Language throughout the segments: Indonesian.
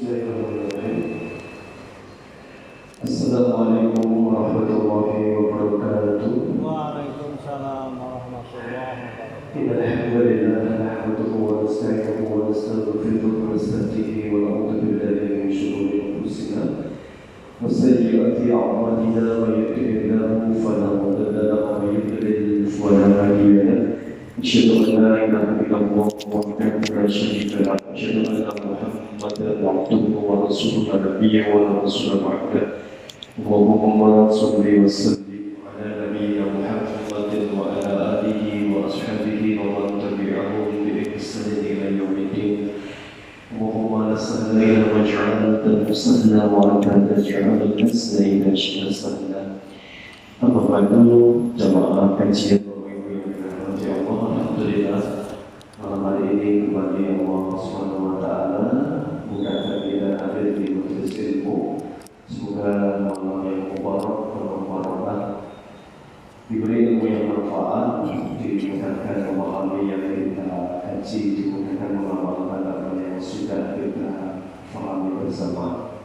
Bismillahirrahmanirrahim. Assalamualaikum warahmatullahi wabarakatuh. Waalaikumsalam warahmatullahi wabarakatuh. Alhamdulillah nahmaduhu wa nasta'inuhu wa nastaghfiruhu wa nastahdihi wa na'udzu billahi min shururi anfusina wa sayyiati a'malina man yahdihillahu fala mudilla lahu wa man yudlil fala hadiya lahu. Asyhadu an la ilaha illallah wahdahu la syarika lahu wa asyhadu anna Muhammadan abduhu wa rasuluhu nabiyyan wa rasulan ba'da. Allahumma shalli wa sallim ala nabiyyina Muhammadin wa ala alihi wa ashabihi wa man tabi'ahum bi ihsan ila yaumiddin. Allahumma la sahla illa ma ja'altahu sahla wa anta taj'alul hazna idza syi'ta sahla. Amma ba'du, jamaah kajian Alhamdulillah, malam hari ini kembali Allah Subhanahu wa Ta'ala mengangkat kita hadir di majelis ilmu. Semoga malam yang mubarak dan mubarakah, diberi ilmu yang bermanfaat, dimudahkan memahami yang kita kaji, dimudahkan mengamalkan apa yang sudah kita pahami bersama.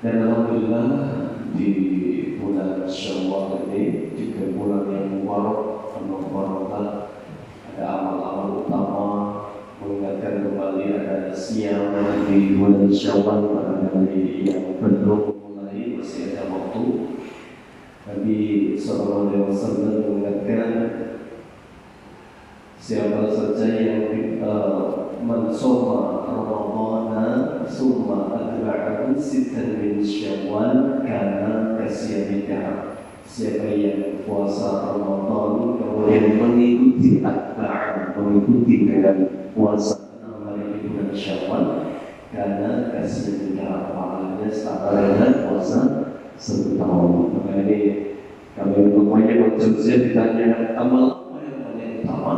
Dan alhamdulillah di bulan Syawal ini juga bulan yang mubarak dan mubarakah. Ada amal-amal utama mengingatkan kembali ada siang di bulan Syawal pada hari yang belum mulai, masih ada waktu. Nabi Sallallahu Alaihi Wasallam mengingatkan siapa saja yang mensoma Ramadhan summa adba'ahu sittan min Syawal kana kasiyamid dahr. Siapa yang puasa Ramadan kemudian mengikuti dengan puasa 6 hari di bulan Syawal, karena kasih tidak pahalanya setara dengan puasa 1 tahun. Maka ini kami berupaya maksudnya ditanya amal apa yang paling utama?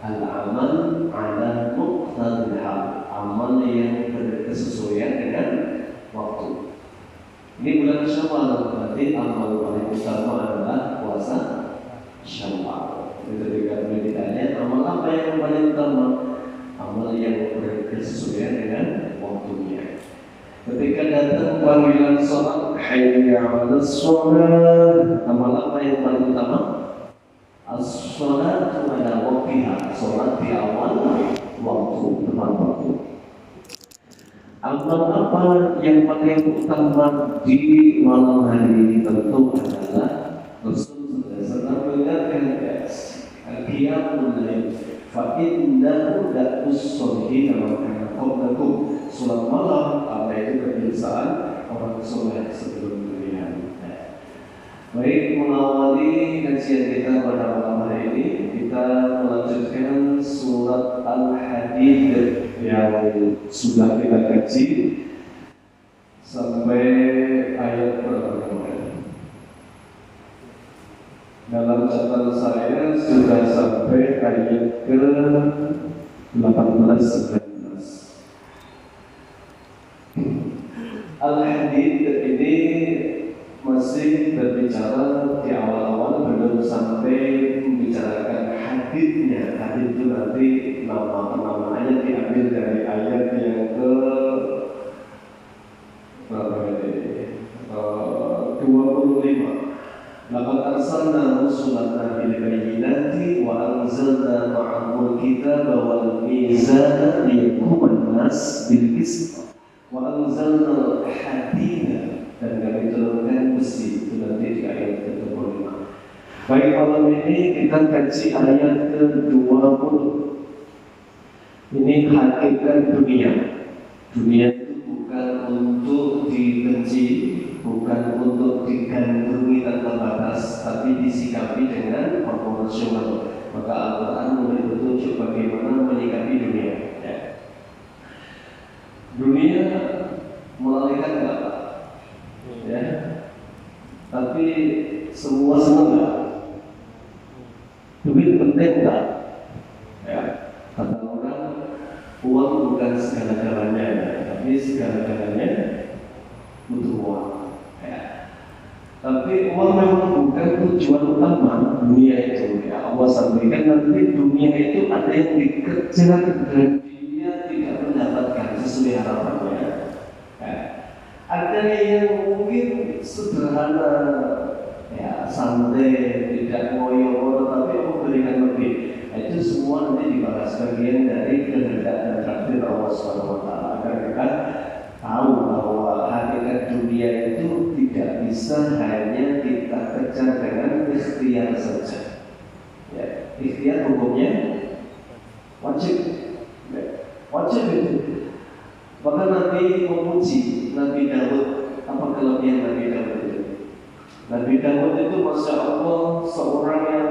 Al-amal ala muqtadil hal, amal yang berkesesuaian dengan waktu. Ini bulan Syawal, berarti amal paling utama adalah puasa Syawal. Itu juga ditanya amal apa yang paling utama? Amal yang berkesesuaian dengan waktunya. Ketika datang panggilan sholat, hayya 'alas sholat, amal apa yang paling utama? As-sholatu ala waqtiha, sholat di awal waktu, tepat waktu. Amal apa yang paling utama di malam hari ini? Tentu adalah Rasul SAW mengingatkan al-qiyamul lail fa innahu da'us sholihin wa kana qablakum. Salat malam apa itu kebiasaan orang soleh sebelum dunia. Baik, mengawali kajian kita pada malam hari ini, kita melanjutkan surat Al-Hadid yang sudah kita kaji sampai ayat berapa kemarin? Dalam catatan saya sudah sampai ayat ke 18-19. Al-Hadid ini masih berbicara di awal-awal, belum sampai membicarakan hadithnya. Hadith itu nanti nama ayat diambil dari ayat yang ke berapa ini? 25. Laqad arsalna rusulana bil bayyinati wa anzalna ma'ahumul kitaba wal mizana liyaquma an-nas bil qist wa anzalna hadida, dan kami turunkan besi. Itu nanti di ayat ke-25. Baik, malam ini kita kaji ayat ke-20. Ini hakikat dunia. Dunia itu bukan untuk dibenci, bukan untuk digandrungi tanpa batas, tapi disikapi dengan proporsional. Maka Al-Quran memberi petunjuk bagaimana menyikapi dunia. Dunia melalikan enggak? Ya, tapi semua senang enggak? Duit penting enggak? Ya, kata orang, uang bukan segala-galanya, tapi segala-galanya butuh uang. Ya. Tapi uang memang bukan tujuan utama dunia itu. Ya, Allah sampaikan nanti dunia itu ada yang dikerjakan dan dia tidak mendapatkan sesuai harapannya. Ada yang mungkin sederhana, ya santai, tidak ngoyo, tapi memberikan lebih. Itu semua nanti dibahas bagian dari kehendak dan takdir Allah Subhanahu wa Ta'ala, agar kita tahu bahwa hakikat dunia itu tidak bisa hanya kita kejar dengan ikhtiar saja. Ya, ikhtiar hukumnya wajib, wajib itu. Bahkan Nabi memuji Nabi Daud. Apa kelebihan Nabi Daud itu? Nabi Daud itu Masya Allah seorang yang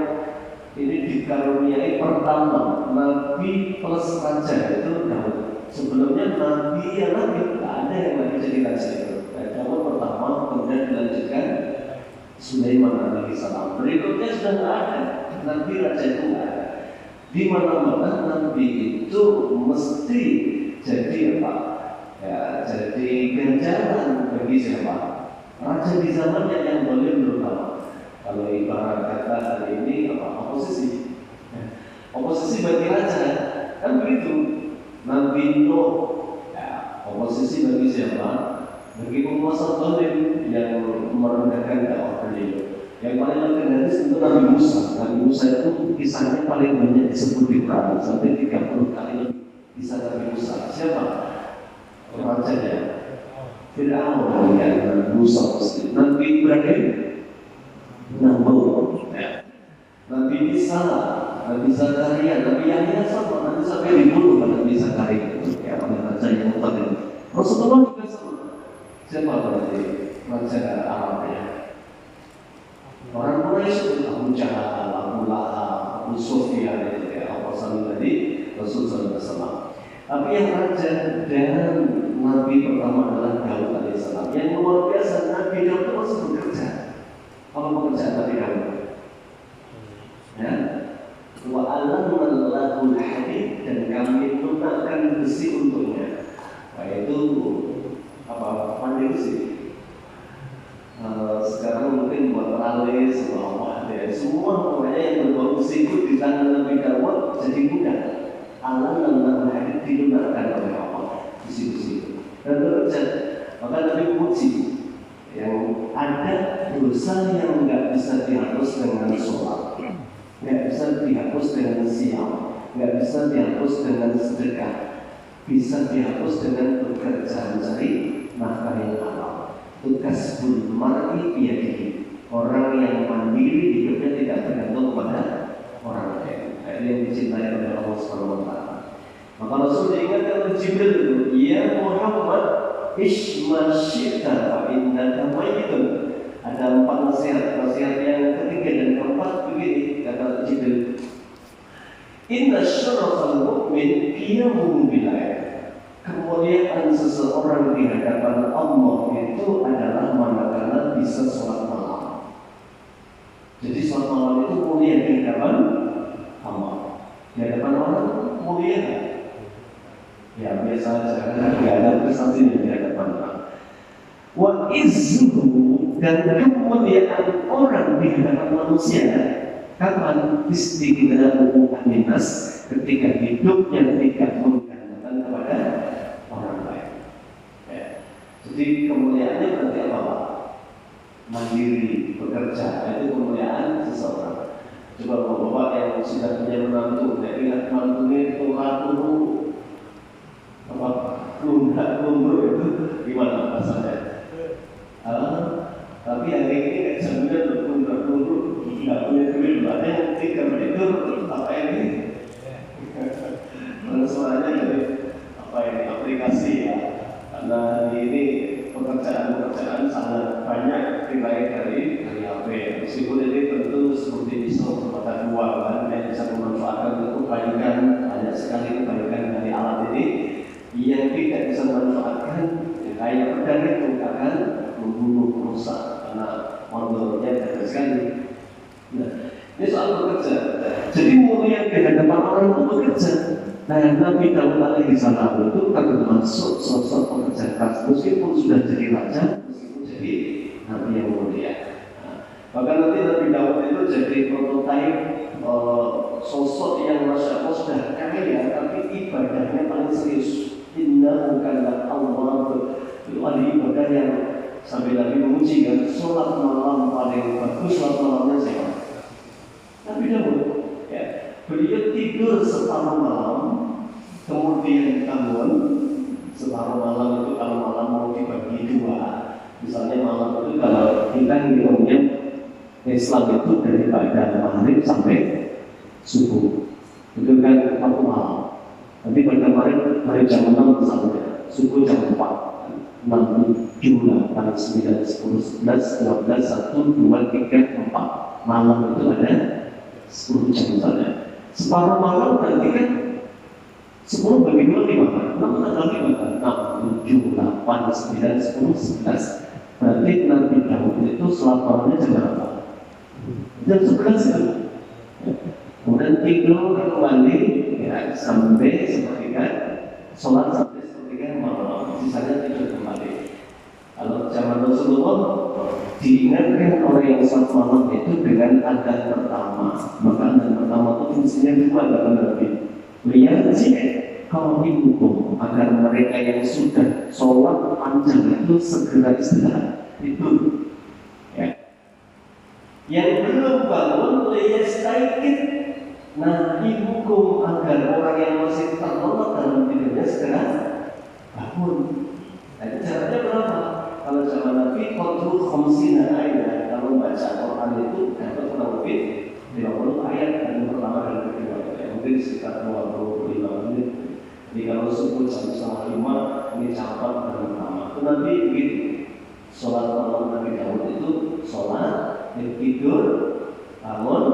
ini dikaruniai pertama Nabi plus raja itu Daud. Sebelumnya Nabi ya Nabi, tidak ada yang lagi jadi raja itu. Daud pertama, kemudian dilanjutkan Sulaiman alaihissalam. Berikutnya sudah tidak ada Nabi raja itu tidak ada. Di mana-mana Nabi itu mesti jadi apa? Ya, jadi ganjaran bagi siapa? Raja di zamannya yang boleh berubah. Kalau ibarat kata hari ini apa? Oposisi. Oposisi bagi raja, kan begitu. Nabi Nuh, ya, oposisi bagi siapa? Bagi penguasa zalim yang merendahkan dakwah beliau. Yang paling legendaris itu Nabi Musa. Nabi Musa itu kisahnya paling banyak disebut di Quran, sampai 30 kali lebih kisah Nabi Musa. Siapa? Rajanya Fir'aun, ya, Nabi Musa. Nabi Ibrahim, Namrud, ya. Nabi Isa, Nabi Zakaria, Nabi Yahya sama, nanti sampai dibunuh pada Nabi Zakaria, ya, oleh raja yang mutlak. Rasulullah juga sama. Siapa berarti raja Arab ya? Orang Quraisy itu Abu Jahal, Abu Lahab, Abu Sufyan itu ya, apa sahaja tadi Rasulullah SAW. Tapi yang raja dan Nabi pertama adalah Daud alaihissalam. Yang luar biasa, Nabi Daud itu masih bekerja. Apa pekerjaan Nabi Daud? Ya, wa alamna lahul hadid, dan kami lunakan besi untuknya. Yaitu apa? Pandai besi. Sekarang mungkin buat alis, semua pokoknya yang berbau besi itu di tangan Nabi Daud jadi mudah. Alam dan lahul hadid dilunakkan oleh Allah besi-besi itu. Dan bekerja, maka Nabi puji yang ada dosa yang nggak bisa dihapus dengan sholat, nggak bisa dihapus dengan siam, nggak bisa dihapus dengan sedekah, bisa dihapus dengan bekerja mencari nafkah yang halal. Tugas mar'i biyadihi, orang yang mandiri hidupnya tidak bergantung kepada orang lain. Ini yang dicintai oleh Allah Subhanahu wa Ta'ala. Maka Rasul diingatkan oleh Jibril itu, ya Muhammad, isma syi'ta fa innaka mayyitun. Ada 4 nasihat yang ketiga dan keempat begini kata Jibril. Inna syarafal mu'min qiyamuhu bil-lail. Kemuliaan seseorang di hadapan Allah itu adalah manakala bisa sholat malam. Jadi sholat malam itu mulia di hadapan Allah. Di hadapan Allah mulia. Ya biasa saja, karena tidak ada prestasi di hadapan Allah. Wa izzuhu, dan kemuliaan orang di hadapan manusia kapan istighnahu an-nas, ketika hidupnya tidak menggantungkan kepada orang lain. Ya. Jadi kemuliaannya berarti apa Pak? Mandiri, bekerja, itu kemuliaan seseorang. Coba bapak yang sudah punya menantu, lihat menantunya itu dulu apa lumrah itu gimana rasanya? Tapi hari ini nggak jaminan lumrah nggak punya duit, ada yang 3 menit itu apa ini? Suaranya dari apa ini aplikasi ya? Karena ini pekerjaan sangat banyak dimulai dari HP. Meskipun ini tentu seperti pisau bermata dua kan, yang bisa memanfaatkan untuk kebaikan, banyak sekali kebaikan dari alat ini. Yang tidak bisa memanfaatkan kayak pedang itu akan membunuh rusak karena motornya banyak sekali. Nah, ini soal bekerja. Jadi mulia di hadapan orang itu bekerja. Nah, Nabi Daud alaihissalam itu termasuk sosok pekerja keras, meskipun sudah jadi raja, meskipun jadi nabi yang mulia. Bahkan nanti Nabi Daud itu jadi prototipe sosok yang masya Allah sudah kaya, tapi ibadahnya paling serius. Inna bukanlah Allah, itu ada ibadah yang sholat malam paling bagus, sholat malamnya siapa? Nabi Daud. Ya. Beliau tidur separuh malam, kemudian bangun separuh malam itu kalau malam mau dibagi dua. Misalnya malam itu kalau kita ngitungnya Islam itu dari pada maghrib sampai subuh. Itu kan waktu malam. Nanti pada hari jam 6 misalnya, subuh jam 4, 6, 7, 8, 9, 10, 11, 12, 1, 2, 3, 4. Malam itu ada 10 jam misalnya. Separuh malam nanti kan 10 bagi 2, 5 kan? 6 tambah 5 kan? 6, 7, 8, 9, 10, 11. Berarti Nabi Daud itu sholat malamnya jam berapa? Jam 11 kan? Kemudian tidur kembali ya, sampai sepertiga, sholat sampai sepertiga malam, sisanya tidur kembali. Kalau zaman Rasulullah diingatkan oleh yang sholat malam itu dengan adzan pertama. Maka adzan pertama itu fungsinya dua dalam Nabi. Lihat kaum hukum agar mereka yang sudah sholat panjang itu segera istirahat. Itu ya. Yang belum bangun liyastaiqid. Nah, hukum agar orang yang masih terlelap dalam tidurnya segera bangun. Nah, caranya berapa? Kalau zaman Nabi qadru khamsina ayat, kalau baca Quran itu dapat kurang lebih 50 ayat yang pertama dan kedua, ya, mungkin sekitar 25 menit. Jadi kalau subuh jam 4:30 ini catat dan pertama. Itu Nabi begitu. Sholat malam Nabi Daud itu sholat, tidur, bangun,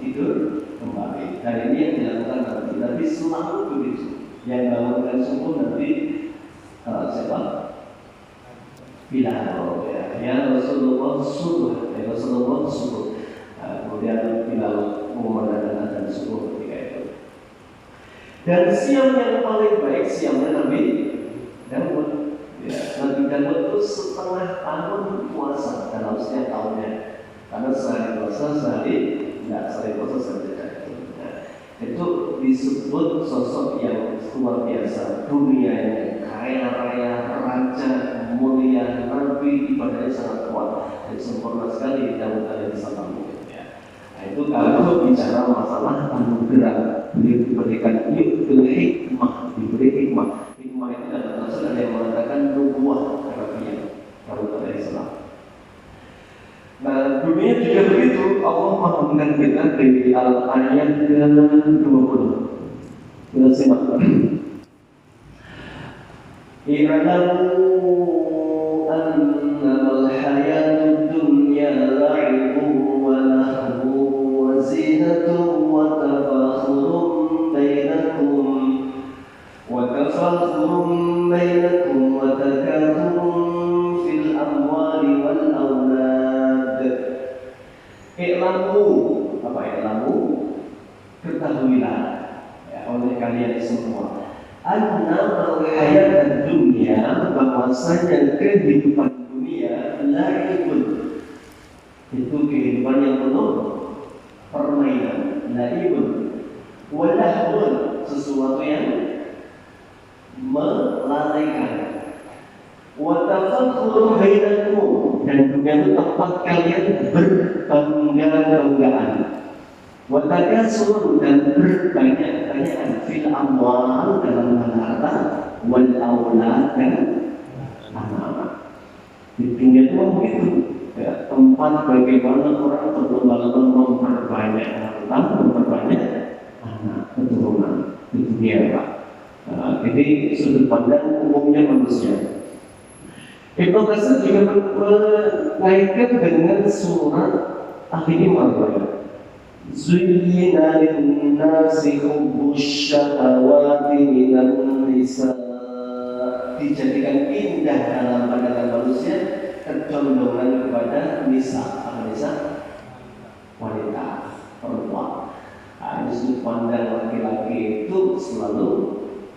tidur kembali. Dan ini yang dilakukan Nabi selalu begitu. Yang bangunkan subuh Nabi siapa? Bilal ya Rasulullah subuh, ya Rasulullah subuh. Kemudian Bilal memandangkan dan subuh ketika itu. Dan siang yang paling baik siangnya Nabi Daud. Ya, Nabi Daud itu setengah tahun puasa dalam setiap tahunnya. Karena sehari puasa, sehari tidak. Itu disebut sosok yang luar biasa, dunia yang kaya raya, raja, mulia, Nabi ibadahnya sangat kuat dan sempurna sekali Daud alaihissalam. Ya. Nah, itu kalau bicara masalah anugerah, beliau diberikan hikmah, diberi hikmah. Hikmah itu ada yang mengatakan nubuah Arabiah Daud alaihissalam. Nah, dunia juga begitu. Allah mengatakan kita di ayat ke-20. Kita simak. I'lamu annamal hayatud dunya la'ibun wa lahwun wa zinatun wa tafakhurun bainakum wa takathurun fil amwali wal awlad. I'lamu, apa i'lamu? Ketahuilah ya, oleh kalian semua. Annamal hayatad dunya, bahwasanya kehidupan dunia la'ibun. Itu kehidupan yang penuh permainan, la'ibun. Wa lahwun, sesuatu yang melalaikan. Wa tafakhurun bainakum, dan dunia itu tempat kalian berbangga-banggaan. Wa takasur, dan berbanyak-banyakan fil amwal, dalam harta, wal aulad, dan anak-anak. Di dunia itu begitu ya, tempat bagaimana orang berlomba-lomba memperbanyak harta, memperbanyak anak keturunan di dunia, Pak. Nah, ini sudut pandang umumnya manusia. Ibnu Katsir juga mengaitkan dengan surat Al-Imran. Zuyyina lin-nasi hubbus syahawati minan nisa. Dijadikan indah dalam pandangan manusia kecondongan kepada nisa. Apa nisa? Wanita, perempuan. Nah, sudut pandang laki-laki itu selalu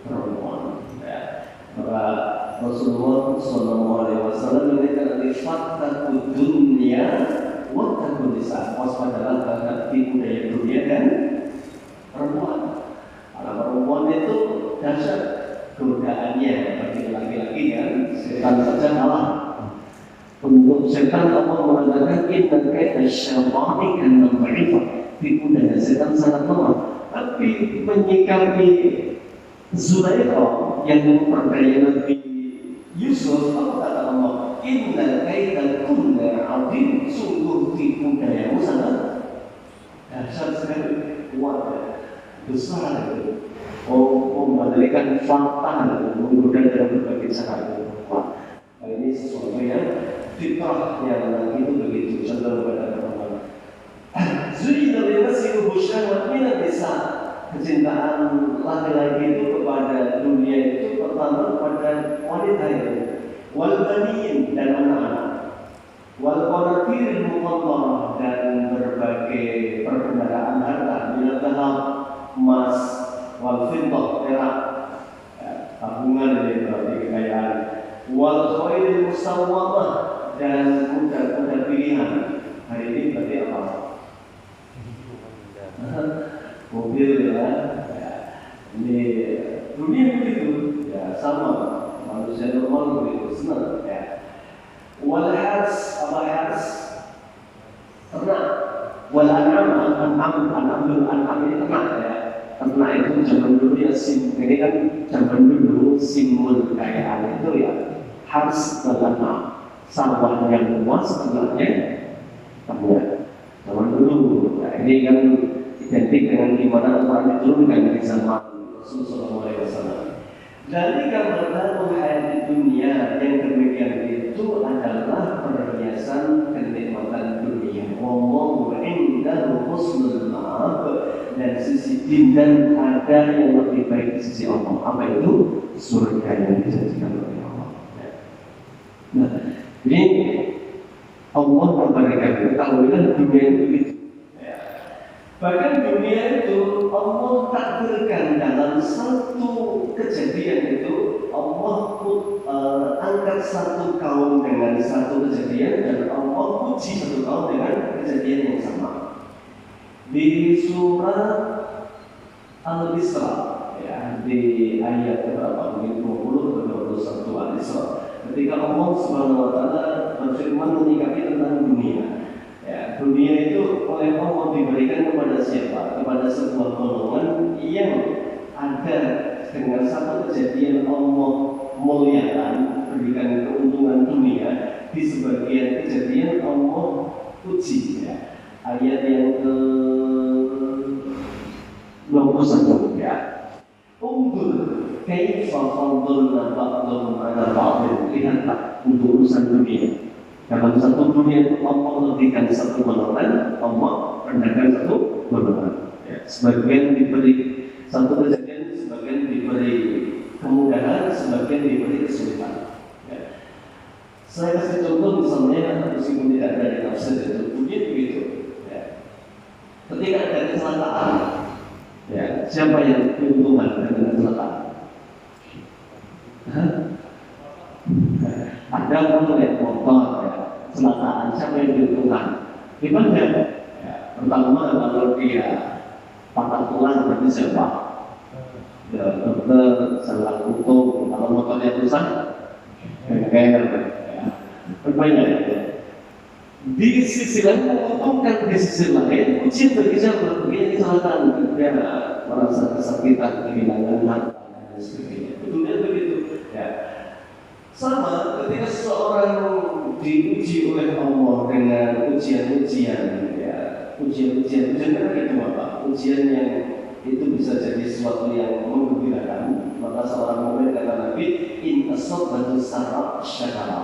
perempuan. Ya. Maka Rasulullah SAW memberikan fakta dunia, waktu nisa, waspadalah terhadap tipu daya dunia dan perempuan. Karena perempuan itu dahsyat godaannya bagi laki-laki kan, setan saja kalah. Untuk setan setan Allah mengatakan inna kaita syaitani kana dha'ifa, tipu daya setan sangat lemah. Tapi menyikapi Zulaikha yang memperdaya Nabi Yusuf, apa kata Allah? Inna kaita kunna 'azim, sungguh tipu dayamu sangat dahsyat sekali, kuat, besar itu. Membalikan fakta dan menggoda dalam berbagai cara. Nah, ini sesuatu yang fitrah yang lagi itu begitu cenderung pada perempuan. Zuyina linasi hubusyan minan nisa, kecintaan laki-laki itu kepada dunia itu pertama kepada wanita itu, wal banin dan anak-anak, wal qanatiril muqantarah dan berbagai perbendaharaan harta, minat dhahab, emas, wal fiddah, perak, tabungan ini berarti kekayaan, wal khairil musawwamah dan kuda-kuda pilihan. Hari ini berarti apa? Mobil ya. Ini dunia begitu ya, sama manusia normal begitu, senang ya. Wal hars, apa hars? Ternak. Wal an'am ini ternak ya. Ternak itu zaman dulu ya, ini kan zaman dulu simbol kekayaan itu ya harus ternak, sawah yang luas ternaknya ternak. Zaman dulu, nah ini kan identik dengan gimana Al-Quran diturunkan dari zaman Rasulullah SAW. Dari gambaran hayat di dunia yang demikian itu adalah perhiasan kenikmatan dunia. Wallahu indahu husnul ma'ab, dan sisi dan ada yang lebih baik di sisi Allah. Apa itu? Surga yang dijanjikan oleh Allah. Nah, ini Allah memberikan ketahuilah dunia itu begitu. Bahkan dunia itu Allah takdirkan dalam satu kejadian itu Allah angkat satu kaum dengan satu kejadian dan Allah puji satu kaum dengan kejadian yang sama. Di surah Al-Isra ya, di ayat berapa? Mungkin 20 atau 21 Al-Isra. Ketika Allah Subhanahu wa taala berfirman menyikapi tentang dunia. Ya, dunia itu oleh Allah diberikan kepada siapa? Kepada sebuah golongan yang ada dengan satu kejadian Allah muliakan, berikan keuntungan dunia. Di sebagian kejadian Allah puji ya. Ayat yang ke 21 ya. Undur kaifa fadlna ba'dhum 'ala ba'd, lihatlah untuk urusan dunia. Dalam satu dunia itu Allah memberikan satu golongan, Allah rendahkan satu golongan. Ya, sebagian diberi satu kejadian, sebagian diberi kemudahan, sebagian diberi kesulitan. Ya. Saya kasih contoh misalnya, meskipun tidak ada di tafsir itu, dunia begitu. Ya. Ketika ada kecelakaan, ya, siapa yang diuntungkan dengan kecelakaan? Ada orang naik motor ya, kecelakaan, siapa yang diuntungkan? Gimana ya? Pertama kalau dia patah tulang berarti siapa? Ya, dokter, salah tutup. Kalau motornya rusak, bengkel. Ya. Berbanyak ya. Di sisi lain menguntungkan, di sisi lain ujian bagi siapa? Begini kecelakaan, dia merasa kesakitan, kehilangan harta dan sebagainya. Betulnya begitu. Ya. Sama ketika seseorang diuji oleh Allah dengan ujian-ujian, ya, ujian itu apa? Ujian yang itu bisa jadi sesuatu yang menggembirakan. Maka seorang mukmin kata Nabi, in asabatu sarra syakara.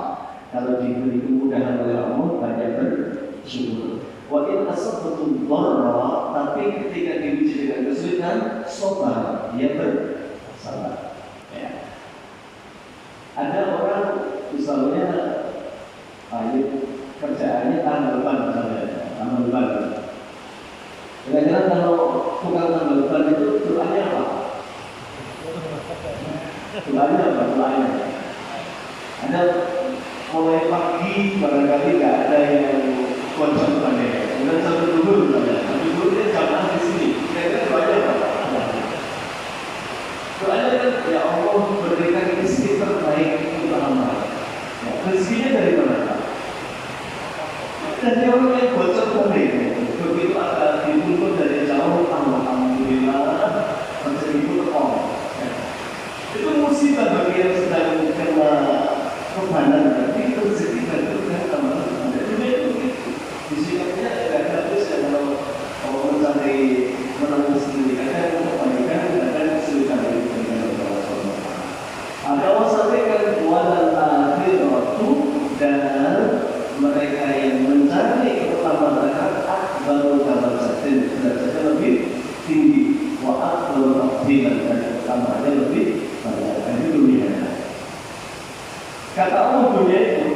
Kalau diberi kemudahan oleh Allah banyak bersyukur. Wa in asabatu dharra, tapi ketika diuji dengan kesulitan, sabar, dia bersabar. Ya. Ada orang misalnya kerjaannya tambal ban misalnya, tambal ban. Kira-kira kalau tukang tambal ban itu doanya apa? Doanya. Ada mulai pagi barangkali nggak ada yang konsep bannya. Kemudian satu dulu misalnya, dulu dia jangan di sini. Kira-kira doanya apa? Doanya kan ya Allah berikan rezeki terbaik untuk hamba. Ya, rezekinya dari mana? Jadi orang yang bocor kuning, begitu ada dituntut dari jauh, alhamdulillah, macam itu tekong. Itu musibah bagi yang sedang kena kebanan, tapi rezeki dan Tuhan tambah. Jadi itu disikapnya tidak habis kalau mencari menangis sendiri, ada kebaikan, ada kesulitan itu dengan Allah. Ada orang sampaikan walan akhiratu, dan mereka yang mencari keutamaan baru dapat satin derajatnya lebih tinggi, wa akbaru tafdilan, dan keutamaannya lebih banyak. Ini dunia. Kata Allah, dunia itu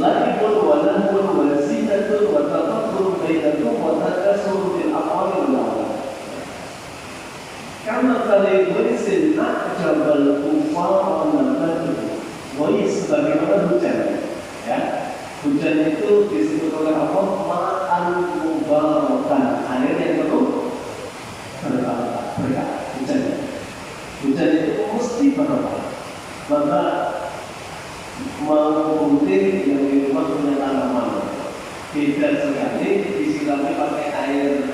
lagi pun walanun wa zinatun wa tafakkur bainakum wa takasur bil aqwali wal a'mal. Kama kali warisin a'jabal kufar nabatu. Wais sebagaimana hujan, ya. Hujan itu disebut oleh Allah ma'an mubarakan, air yang penuh berkah. Hujan itu mesti berkah. Maka mengutip yang di rumah punya tanaman beda sekali, disilami pakai air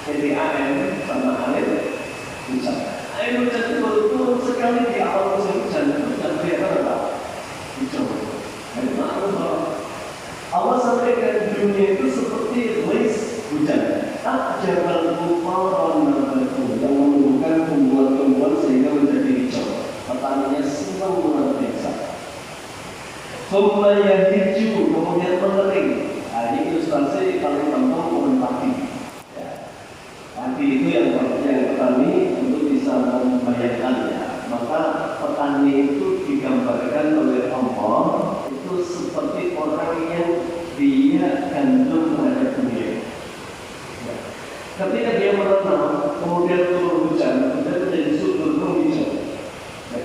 PDAM sama air hujan. Air hujan itu betul sekali di awal musim hujan itu dan kelihatan apa? Hijau. Itu maklum Allah sampaikan dunia itu seperti wais hujan. Tak jabal kufaran nabatu, yang menumbuhkan tumbuhan-tumbuhan sehingga menjadi hijau. Petaninya senang luar biasa. Kemudian hijau, kemudian mengering. Nah, ini ilustrasi paling gampang pohon padi. Ya. Padi itu yang petani untuk bisa membayangkannya. Maka petani itu digambarkan oleh Allah itu seperti orang yang dia gandum terhadap dunia. Ya. Ketika dia menanam, kemudian turun hujan, kemudian menjadi subur hijau.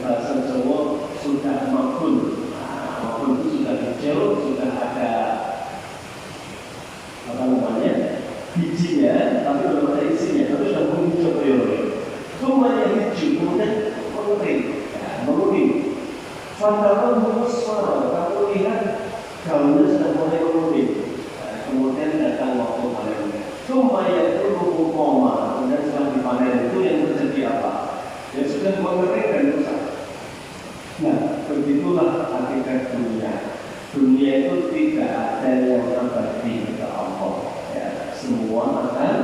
Bahasa Jawa sudah makbul. Walaupun itu sudah hijau, sudah ada apa namanya bijinya, tapi belum ada isinya, tapi sudah menghijau priori. Semuanya hijau, kemudian mengering. Fantaman musfar, kamu lihat daunnya sudah mulai mengering. Kemudian datang waktu panen. Semuanya itu koma, kemudian setelah dipanen itu yang terjadi apa? Ya sudah mengering dan rusak. Nah, begitulah hakikat dunia. Dunia itu tidak ada yang abadi kata Allah. Ya, semua akan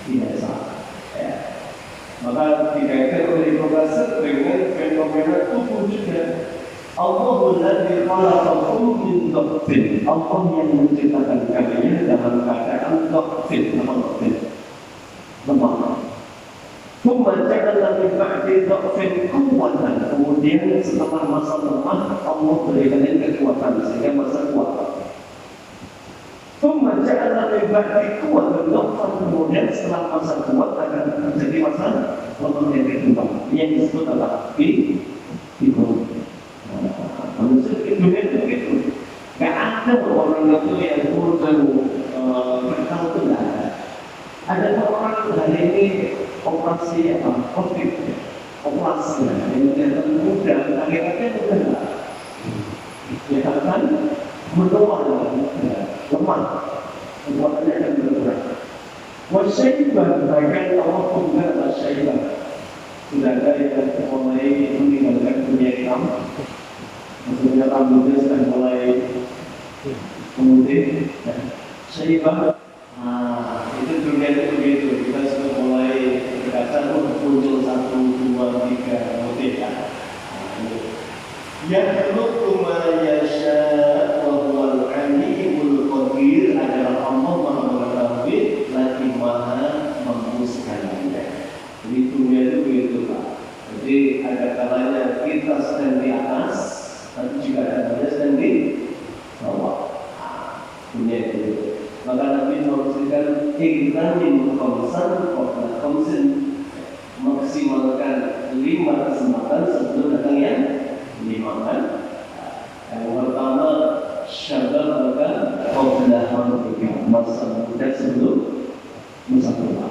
binasa. Ya. Maka dikaitkan oleh Ibnu Katsir dengan fenomena tubuh juga. Allahul ladzi khalaqakum min dhafin. Allah yang menciptakan kalian dalam keadaan dhafin, lemah. Membacakan lagi ba'di dhafin kuwatan. Kemudian setelah masa lemah, Allah berikan kekuatan sehingga masa kuat. Membacakan lagi ba'di kuwatan dhafan. Kemudian setelah masa kuat akan terjadi masa lemah yang kedua, yang disebut adalah itu. Manusia di dunia itu begitu. Gak ada orang itu yang urusan bertahu itu tidak ada. Ada orang hari ini operasi apa? Covid, operasi yang kelihatan mudah, akhirnya mudah. Ya kan? Mendoa, lemah, kekuatannya akan berkurang. Wasyaibah, bahkan Allah pun tidak wasyaibah. Sudah ada yang mulai meninggalkan dunia hitam. Maksudnya rambutnya sudah mulai memutih. Syaibah. Nah, itu dunia itu begitu. Kita sudah mulai berkaca muncul 1, 2, 3 motif ya. Yang perlu yasha wa huwal alimul qadir adalah Allah Maha Mengetahui lagi Maha Mampu segalanya. Jadi dunia itu begitu Pak. Jadi ada kalanya kita sedang di atas, tapi juga ada kalanya sedang di bawah. Dunia itu. Maka Nabi mengatakan ikhlamin khamsan qabla khamsin, maksimalkan 5 kesempatan sebelum datang yang 5 kan. Yang pertama syababaka qabla haramika, masa muda sebelum masa tua.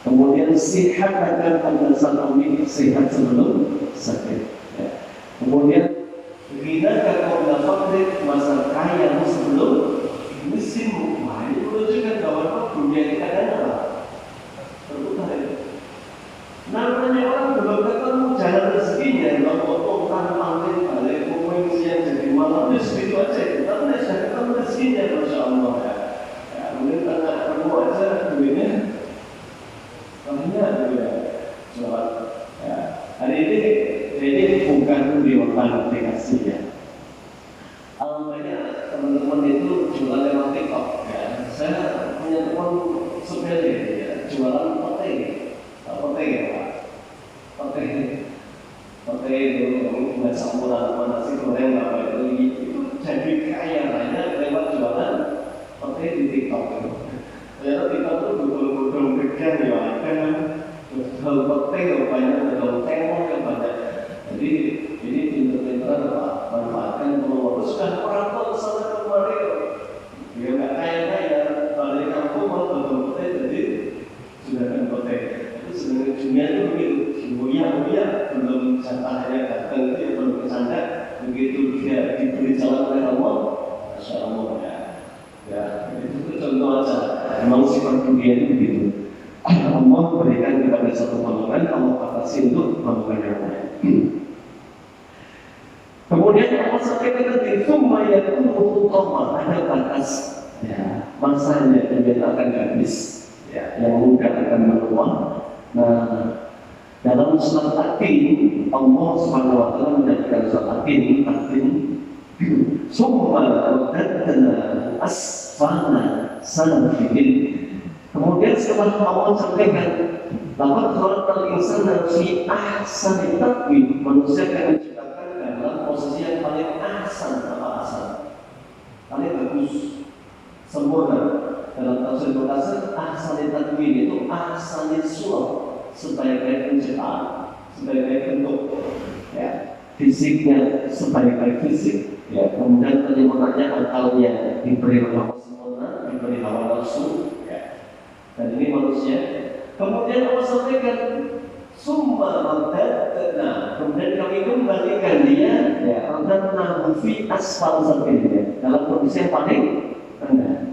Kemudian sihat akan qabla saqamik, sehat sebelum sakit. Kemudian ghina qabla faqrik, masa kaya sebelum gimana aplikasinya. Banyak teman-teman itu jualan lewat TikTok ya. Saya punya teman sepele ya, jualan pete ya Pak. Pete itu buat campuran apa nasi goreng apa itu jadi kaya raya lewat jualan pete di TikTok. Ternyata TikTok itu betul-betul gedean ya, ada hal pete yang banyak, hal temong yang banyak. Jadi ini pintar-pintar Pak, manfaatkan peluang. Sudah merantau sana kemari, dia nggak kaya-kaya, balik kampung mau betul-betul jadi sudah kan pete. Itu sebenarnya dunia itu begitu. Mulia belum jatahnya datang itu belum kesana, begitu dia diberi jalan oleh Allah, Masya Allah ya itu contoh aja. Memang sifat dunia itu begitu. Allah berikan kepada satu golongan, Allah batasi untuk golongan yang lain. Kemudian Allah sampaikan tadi, "Tsumma yakunu hutama", ada batas ya, masanya kemudian akan habis ya, yang muda akan meluang. Nah, dalam surat At-Tin, Allah Subhanahu wa taala menjadikan surat At-Tin summa radadna asfana sanafilin. Kemudian setelah Allah sampaikan laqad khalaqal insana fi ahsani taqwim, manusia akan diciptakan dalam posisi yang paling ahsan, paling bagus, sempurna. Dalam tafsir Mufassir, ahsani taqwim itu ahsani surah, sebaik-baik penciptaan, sebaik-baik bentuk, ya, fisiknya sebaik-baik fisik, ya, kemudian penyempurnanya akalnya diberi hawa sempurna, diberi hawa nafsu, ya, dan ini manusia. Kemudian Allah sampaikan, summa radadna, kemudian kami kembalikan dia, ya, radadna fi asfal safilnya, dalam kondisi yang paling rendah.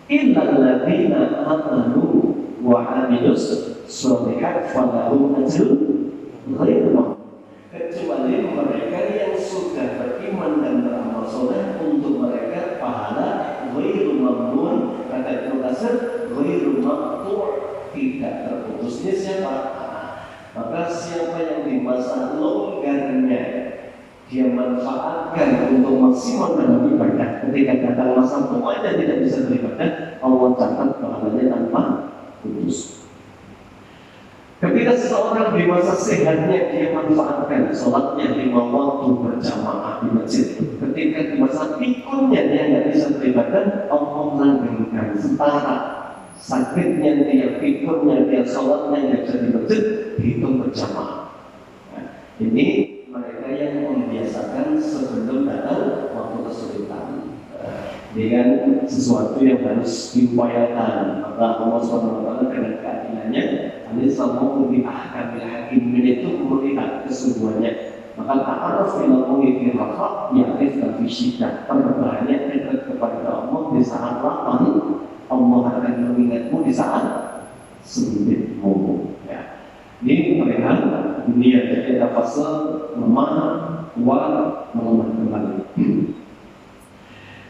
Illal ladzina amanu wa amilus sholihat falahum ajrun ghairu mamnun, kecuali mereka yang sudah beriman dan beramal soleh, untuk mereka pahala ghairu mamnun, kata Ibnu Katsir, ghairu maqtu', tidak terputus. Ini siapa? Maka siapa yang di masa longgarnya dia manfaatkan untuk maksimal dalam ibadah, ketika datang masa tuanya tidak bisa beribadah, Allah catat pahalanya tanpa putus. Ketika seseorang di masa sehatnya dia manfaatkan sholatnya 5 waktu berjamaah di masjid, ketika di masa pikunnya dia tidak bisa beribadah, Allah langgengkan setara sakitnya dia, pikunnya dia, sholatnya tidak bisa di masjid, dihitung berjamaah. Nah, ini mereka yang membiasakan sebelum datang waktu kesulitan dengan sesuatu yang harus diupayakan. Maka Allah SWT dengan keadilannya, Allah SAW di ahkamil hakimin itu melihat kesungguhannya. Maka ta'aruf ilallahi fi raha ya'rifka fi syiddah. Perbedaannya dekat kepada Allah di saat lapang, Allah akan mengingatmu di saat sulitmu. Ya. Ini melihat dunia jadi ada fase lemah, kuat, melemah kembali.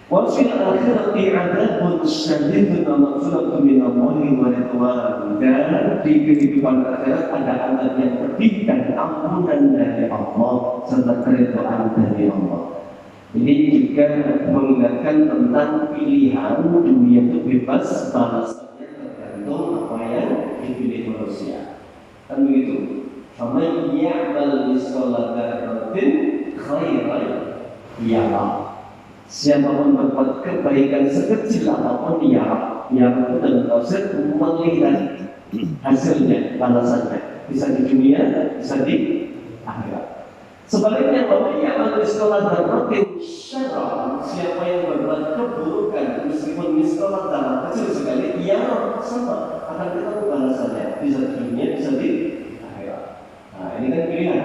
Wa fil akhirati 'adzabun syadidun wa maghfiratun min Allahi wa ridwan. Dan di kehidupan akhirat ada azab yang pedih dan ampunan dari Allah serta keridhaan dari Allah. Ini juga mengingatkan tentang pilihan dunia itu bebas, balasannya tergantung apa yang dipilih manusia. Kan begitu. Faman ya'mal mithqala dzarratin khairan yarah. Siapapun berbuat kebaikan sekecil apapun yarah, yang dalam tafsir melihat hasilnya, balasannya, bisa di dunia, bisa di akhirat. Sebaliknya, bahwa ya'mal mithqala dzarratin syarran, siapa yang berbuat keburukan meskipun mithqala dzarrah kecil sekali, yarah, sama akan ketemu balasannya, bisa di dunia, bisa di akhirat. Nah, ini kan pilihan.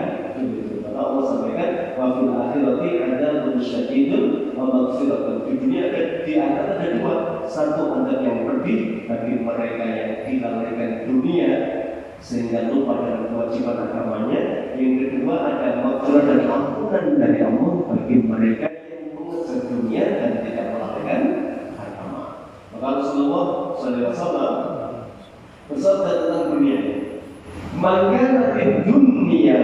Maka Allah sampaikan, wa fil akhirati adzabun syadidun wa maghfiratun. Di dunia di akhirat ada dua, satu azab yang pedih bagi mereka yang dilalaikan dunia sehingga lupa dengan kewajiban agamanya. Yang kedua ada maghfirah dan ampunan dari Allah bagi mereka yang mengejar dunia dan tidak melalaikan agama. Maka Rasulullah SAW bersabda tentang dunia, maka di dunia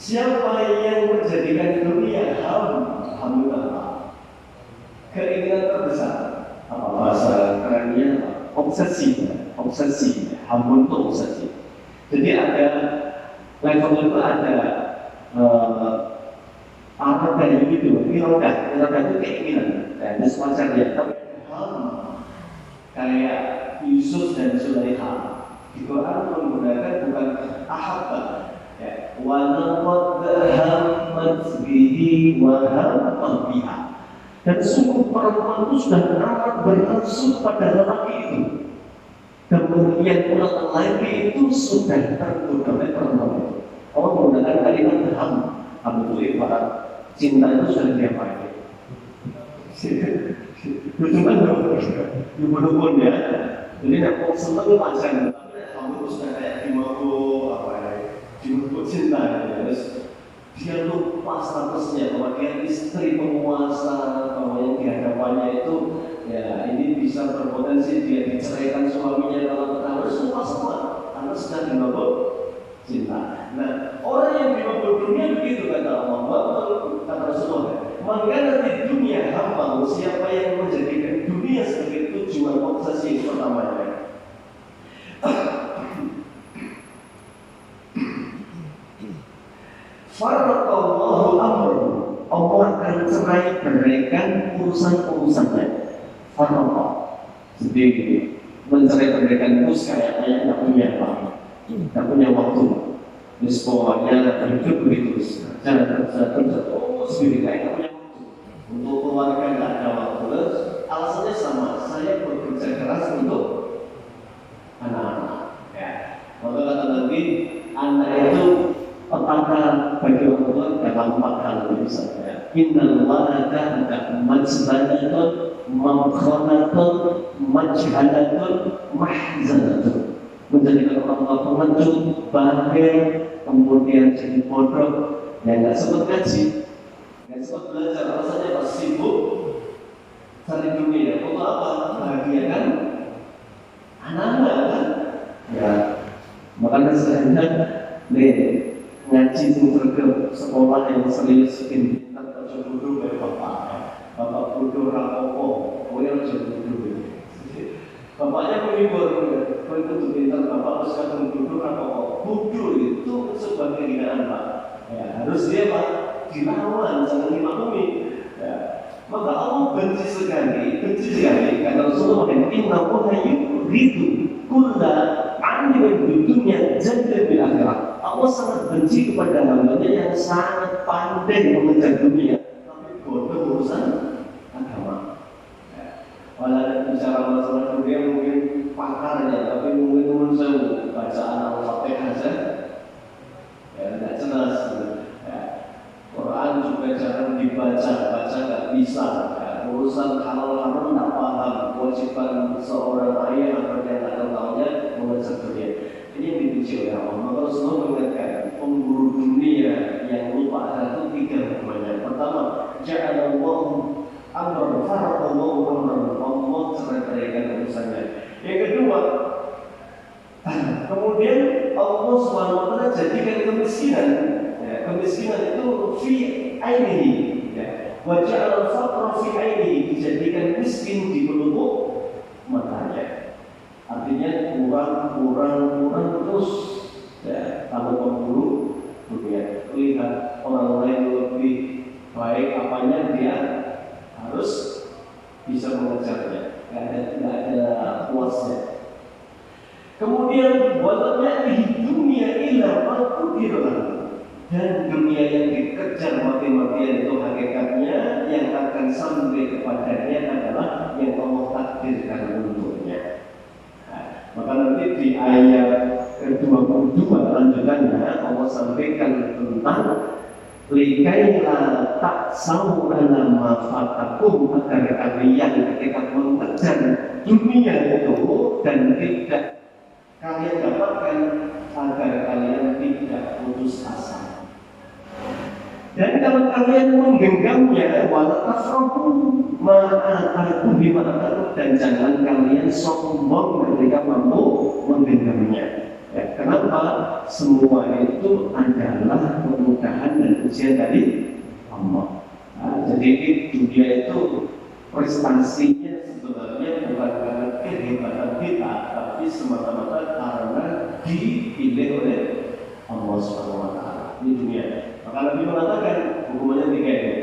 Siapa yang menjadikan dunia hamdulillah, keinginan terbesar, apa bahasa kerennya, obsesi, hamun itu obsesi. Jadi ada level itu ada apa dari itu, iroda itu keinginan, dan semacamnya. Tapi kayak Yusuf dan Zulaikha di Quran menggunakan bukan ahabba, ya, wa laqad hammat bihi wa hamma biha. Dan sungguh perempuan itu sudah amat bernafsu pada lelaki itu. Kemudian pula lelaki itu sudah tergoda oleh perempuan itu. Allah menggunakan kalimat ham itu ibarat cinta itu sudah diapain. Cuma dulu ya. Jadi nak senang itu macam, tapi kamu itu sudah kayak dimabuk cinta ya. Terus dia lupa statusnya bahwa dia istri penguasa, bahwa yang dihadapannya itu ya ini bisa berpotensi dia diceraikan suaminya kalau ketahuan semua karena sudah dimabuk cinta. Nah, orang yang dimabuk dunia begitu kata Allah, kata Rasulullah. Maka nanti dunia hamba, siapa yang menjadikan dunia sebagai tujuan obsesi pertamanya. Faraqallahu amruhu, Allah akan cerai beraikan urusan-urusannya. Faraqah, jadi mencerai beraikan itu kayaknya tidak punya apa, tidak punya waktu. Pokoknya hidup begitu, jangan terus begini kayak punya waktu. Untuk keluarga tidak ada waktu. Alasannya sama, saya bekerja keras untuk anak-anak. Ya, maka kata Nabi, anak itu petaka bagi orang tua dalam 4 hal misalnya. Innal walada majbanatun mamkhanatun majhalatun mahzanatun. Menjadikan orang tua pengecut, bahagia, kemudian jadi bodoh, dan nggak sempat ngaji, nggak sempat belajar, alasannya pas sibuk cari dunia. Untuk apa? Bahagia kan? Anak-anak kan? Ya, makanya sebenarnya ngaji itu ke sekolah yang serius ini pintar aja bodoh dari bapak bodoh rapopo, pokoknya aja bodoh. Bapaknya menghibur, kau itu pintar bapak harus kadang bodoh rapopo. Bodoh itu sebagai hinaan Pak. Ya, harus dia Pak dilawan, jangan dimaklumi. Ya. Maka Allah benci sekali karena Rasulullah innahu yuridu kulla amin bidunya jadda bil akhirah. Allah sangat benci kepada hambanya yang sangat pandai mengejar dunia tapi bodoh urusan agama. Ya. Walau bicara masalah dunia mungkin pakarnya, tapi mungkin bacaan Al-Fatihah saja ya tidak jelas. Ya. Quran juga jarang dibaca nggak bisa. Ya. Urusan halal-haram tidak paham. Kewajiban seorang ayah agar dia tidak tahunya mengejar dunia. Ini yang dibenci oleh Allah. Maka Rasulullah mengatakan pemburu dunia yang lupa ada itu 3 namanya. Pertama, ja'alallahu amran faraqallahu amran. Allah cerai-ceraikan urusannya. Yang kedua, kemudian Allah SWT jadikan kemiskinan. Ya, kemiskinan itu fi ainihi. Ya. Wa ja'al faqra fi ainihi, dijadikan miskin di pelupuk matanya. Artinya kurang terus ya, kalau pemburu dunia lihat orang lain lebih baik apanya dia harus bisa mengejarnya, tidak ada puasnya. Kemudian walatnya di dunia ilah makudirlah, dan dunia yang dikejar mati-matian itu hakikatnya yang akan sampai kepadanya adalah yang Allah takdirkan untuknya. Maka nanti di ayat ke-22 lanjutannya Allah sampaikan tentang likaila taksau ala ma fatakum, agar kalian ketika mengejar dunia itu dan tidak kalian dapatkan, agar kalian tidak putus asa. Dan kalau kalian menggenggamnya, wala tafrahu ma atakum bima atakum, dan jangan kalian sombong ketika mampu menggenggamnya. Ya, kenapa? Semua itu adalah kemudahan pujian dari Allah. Nah, jadi dunia itu prestasinya sebenarnya bukan karena kehebatan kita, tapi semata-mata karena dipilih oleh Allah Subhanahu wa Ta'ala. Ini dunia. Maka Nabi mengatakan hukumannya 3 ini.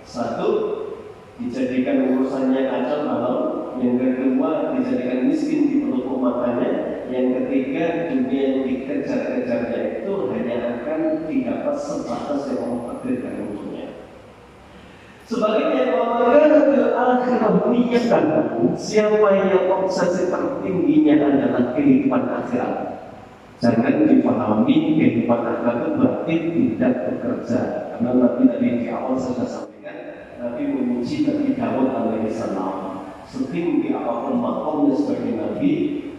1, dijadikan urusannya kacau balau. Yang kedua, dijadikan miskin di pelupuk matanya. Yang ketiga, dunia yang dikejar-kejarnya itu hanya akan didapat sebatas yang Allah takdirkan untuknya. Sebaliknya, siapa yang obsesi tertingginya adalah kehidupan akhirat. Jangan dipahami kehidupan akhirat itu berarti tidak bekerja. Karena Nabi tadi di awal sudah sampaikan, Nabi memuji Nabi Daud alaihissalam. Setinggi apapun makomnya sebagai Nabi,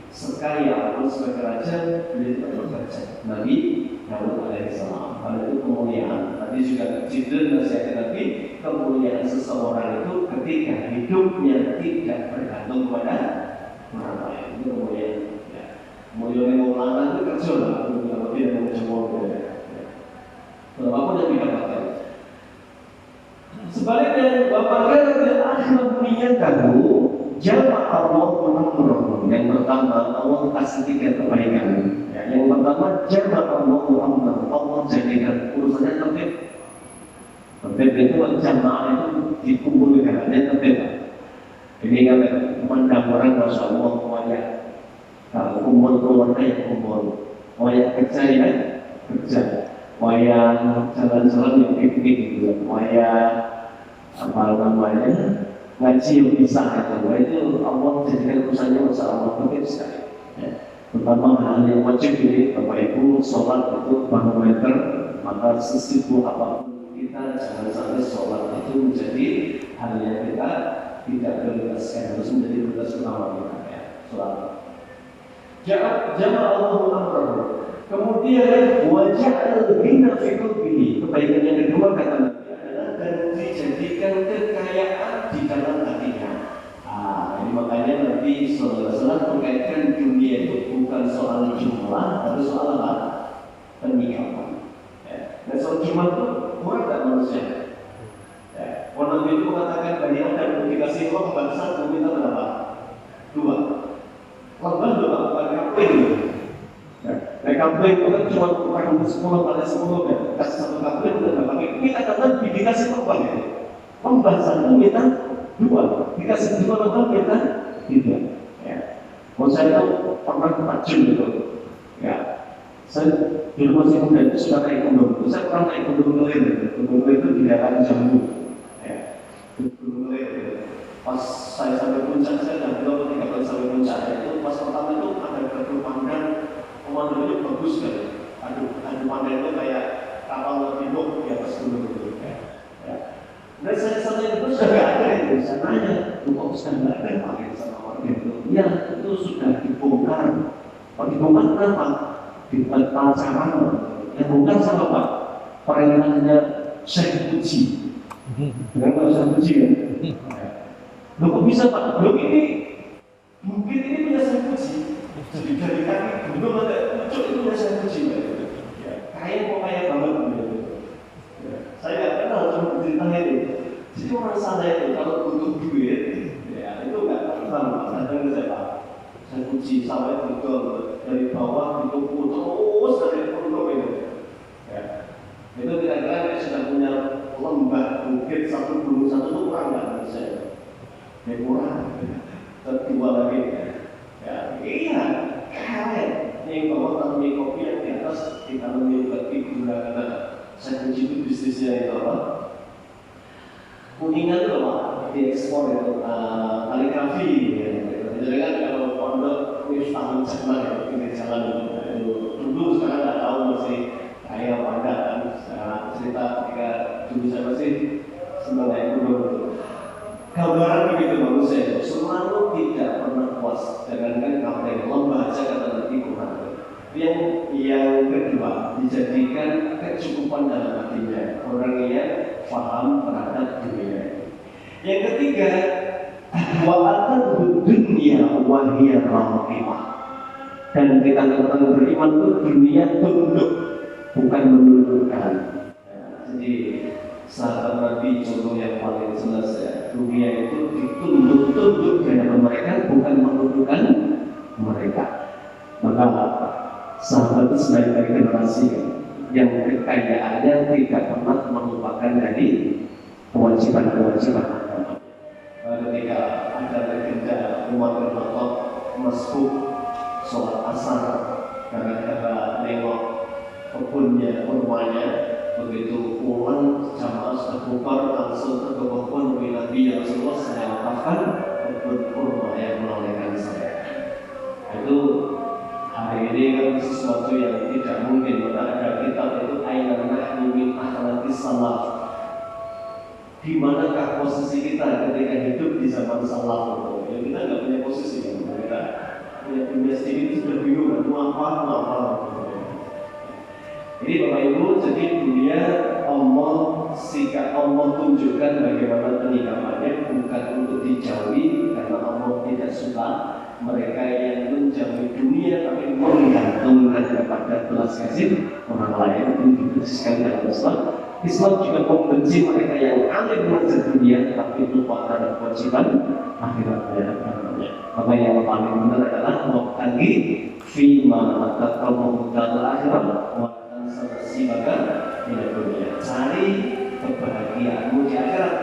sekaya apapun sebagai raja, beliau tidak bekerja. Nabi Daud alaihissalam. Karena itu kemuliaan. Tadi juga Jibril nasihat Nabi, kemuliaan seseorang itu ketika hidupnya tidak bergantung kepada orang lain. Itu kemuliaan. Kemuliaan yang ulama itu kerja lah, lebih dari semua. Apapun yang didapatkan. Sebaliknya, Bapak akhirat mengingatkan jamaah Allah menurut. Yang pertama, Allah kasih 3 kebaikan. Yang pertama, jamaah Allah Muhammad. Allah jadikan urusannya tertib. Tertib itu jamaah itu dikumpulkan, tertib. Ini kan memandang orang Masya Allah semuanya. Kalau kumpul keluarga yang kumpul, wayang kerja ya kerja, wayang jalan-jalan yang piknik gitu, wayang apa namanya ngaji yang bisa itu Allah jadikan urusannya masalah penting sekali. Terutama hal yang wajib ini, Bapak Ibu, sholat itu barometer, maka sesibuk apapun kita jangan sampai sholat itu menjadi hal yang kita tidak prioritaskan, harus menjadi prioritas utama kita ya, sholat. Jamaah Allah amrah. Kemudian wajah al-ghina fi qalbihi. Kebaikan yang kedua kata Nabi adalah dan dijadikan kekayaan di dalam hatinya. Ini makanya Nabi SAW mengkaitkan dunia itu bukan soal jumlah, tapi soal apa? Penyikapan. Dan soal jumlah itu kurang tak manusia. Nabi itu mengatakan Bani Adam dikasih roh bangsa meminta berapa? 2. Korban juga bukan kampung. Kampung itu kan cuma kurang 10 kali 10 kan. Kasih 1 kampung itu tidak pakai. Kita katakan dikasih korban ya. Pembahasan itu minta 2. Dikasih 2 korban minta 3. Kalau saya itu pernah tajam gitu. Ya. Saya di rumah si muda itu sudah naik gunung. Saya pernah naik gunung Ngelir. Gunung Ngelir itu di daerah Jambu. Gunung Ngelir. Pas saya sampai puncak, saya dan beliau ketika kali sampai puncak itu pas pertama itu ada gardu pandang, pemandangannya bagus kan. Gardu pandang itu kayak kapal hidup di atas gunung itu. Dan saya itu sudah nggak ada itu. Saya nanya, kok sudah nggak ada pakai sama warga itu? Ya itu sudah dibongkar. Kalau dibongkar kenapa? Dibatal cara. Yang bongkar sama Pak? Perintahnya Syekh Puji. Dengan Syekh Puji kan? Loh kok bisa Pak? Loh ini mungkin ini punya Syekh Puji. Jadi dari kaki gunung ada pucuk itu punya Syekh Puji. Kaya kok kaya banget. Saya nggak kenal cuma ceritanya itu. Jadi orang sana itu kalau butuh duit, ya itu nggak pernah datang ke saya Pak. Syekh Puji sampai betul dari bawah ditumpuk terus dari pondok itu. Itu kira-kira dia sudah punya lembah bukit satu gunung satu itu kurang nggak menurut saya. Kurang, kedua lagi ya, iya, keren. Yang bawah tanami kopi yang di atas ditanami bagi gula karena saya kunci itu bisnisnya itu apa? Kuningan itu apa? Diekspor itu kaligrafi. Jadi kan kalau pondok ini tahun Jerman ya, pinggir jalan itu dulu sekarang nggak tahu masih kaya apa enggak kan? Cerita ketika dulu saya masih senang naik gunung itu. Gambaran begitu manusia itu selalu tidak pernah puas. Jangankan kampung lembah saja kata nanti kurang. Yang kedua dijadikan kecukupan dalam hatinya orang yang paham terhadap dunia. Yang ketiga wa'atan dunia wahiyar rahimah. Dan kita katakan beriman itu dunia tunduk bukan menundukkan. Jadi sahabat Nabi contoh yang paling jelas ya, dunia itu ditunduk-tunduk di hadapan mereka, bukan menundukkan mereka. Maka sahabat itu sebagai generasi yang kekayaannya tidak pernah melupakan dari kewajiban-kewajiban agama. Ketika ada legenda Umar bin Khattab masbuk sholat asar gara-gara nengok kebunnya, rumahnya, begitu pulang jamaah sudah bubar langsung ke kebun Nabi yang Rasulullah, saya wakafkan kebun kurma yang melalaikan saya. Itu hari ini kan sesuatu yang tidak mungkin. Maka ada kitab itu Aina nahnu min akhlaqis salaf. Di manakah posisi kita ketika hidup di zaman salaf itu? Ya kita nggak punya posisi kan. Kita punya dunia sendiri itu sudah bingung mau apa. Ini Bapak Ibu, jadi dunia Allah sikap Allah tunjukkan bagaimana penyikapannya, bukan untuk dijauhi karena Allah tidak suka mereka yang menjauhi dunia tapi menggantungkan kepada belas kasih orang lain. Itu sekali dalam Islam. Islam juga membenci mereka yang alim mengejar dunia tapi lupa terhadap kewajiban akhiratnya. Maka yang paling benar adalah waqtagi fima ataqallahu ta'ala akhirat wa tansi maka di dunia. Cari kebahagiaanmu di akhirat.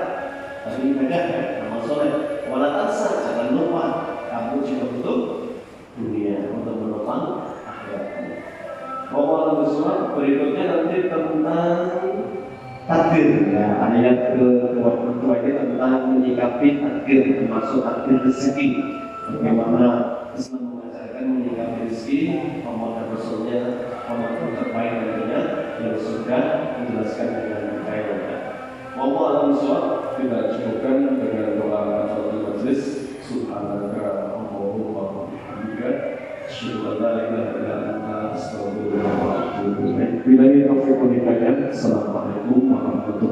Tapi ibadah amal soleh. Wala tansa, jangan lupa kamu juga butuh dunia untuk menopang akhiratmu. Ngomong Rasulullah berikutnya nanti tentang takdir. Ya, ayat ke-22 ini tentang menyikapi takdir, termasuk takdir rezeki. Bagaimana Islam mengajarkan menyikapi rezeki, Allah dan Rasulnya, Allah terbaik darinya yang sudah menjelaskan dengan baik. Allah Rasulullah kita cukupkan dengan doa kafaratul majlis. Subhanaka Allahumma wa bihamdika asyhadu an la ilaha illa anta astaghfiruka wa atubu ilaik. Assalamualaikum warahmatullahi wabarakatuh.